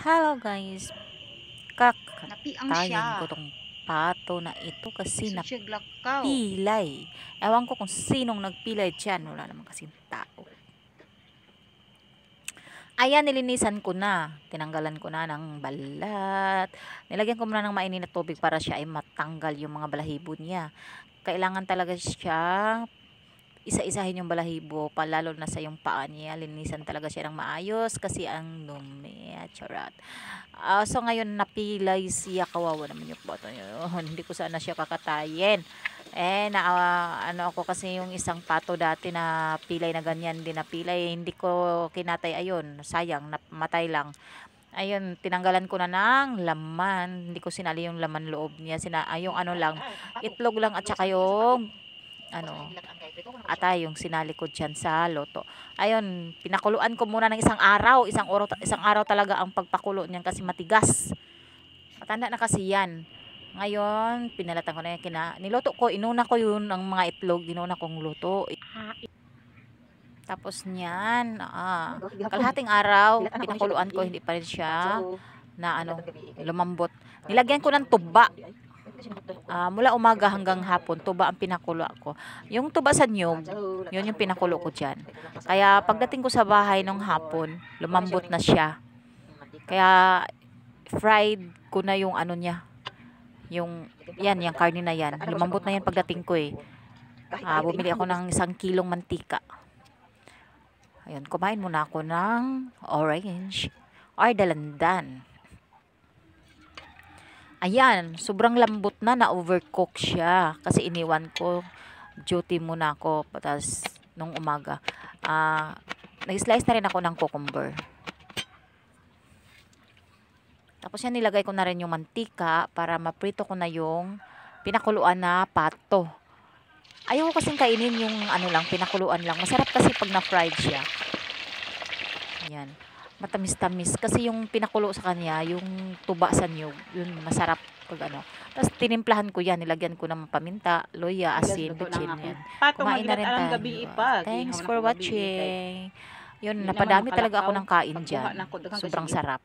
Hello guys, Napiang kakatayin siya. ko tong pato na ito kasi Isod siya glakaw. napilay. Ewan ko kung sinong nagpilay dyan, wala naman kasing tao. Ayan, nilinisan ko na. Tinanggalan ko na ng balat. Nilagyan ko muna ng mainit na tubig para siya ay matanggal yung mga balahibo niya. Kailangan talaga siya isa-isahin yung balahibo, palalo na sa yung paa niya. Linisan talaga siya ng maayos kasi ang dumi. Charot. So ngayon napilay siya, kawawa naman yung boto yun. Hindi ko sana siya kakatayin. Ano ako kasi yung isang pato dati na pilay na ganyan din na pilay, hindi ko kinatay, ayun, sayang, namatay lang. Ayun, tinanggalan ko na ng laman, hindi ko sinali yung laman loob niya, yung ano lang, itlog lang at saka yung ano, yung sinali ko dyan sa loto. Ayun, pinakuluan ko muna ng isang araw talaga ang pagpakulo niyan kasi matigas. Matanda na kasi yan. Ngayon, pinalatan ko na yan. Niluto ko, inuna ko yun, ang mga itlog, inuna kong luto. Tapos niyan, kalahating araw, pinakuluan ko, hindi pa rin siya na lumambot. Nilagyan ko ng tuba. Mula umaga hanggang hapon, tuba ang pinakulo ko. Yung tuba sa niyog, yun yung pinakulo ko dyan. Kaya pagdating ko sa bahay nung hapon, lumambot na siya. Kaya fried ko na yung ano niya. Yung karne na yan. Lumambot na yan pagdating ko eh. Bumili ako ng 1 kilong mantika. Ayun, kumain muna ako ng orange or dalandan. Ayan, sobrang lambot na overcook siya. Kasi iniwan ko, duty muna ako, patas nung umaga. Nag-slice na rin ako ng cucumber. Tapos yan, nilagay ko na rin yung mantika para maprito ko na yung pinakuluan na pato. Ayoko kasing kainin yung pinakuluan lang. Masarap kasi pag na-fried siya. Ayan. Matamis-tamis. Kasi yung pinakulo sa kanya, yung tuba sa niyog, yun masarap pag Tapos tinimplahan ko yan, nilagyan ko ng paminta, loya, asin, bitchin, yan. Kumain na rin tayo. Thanks for watching. Yun, napadami talaga ako ng kain dyan. Sobrang sarap.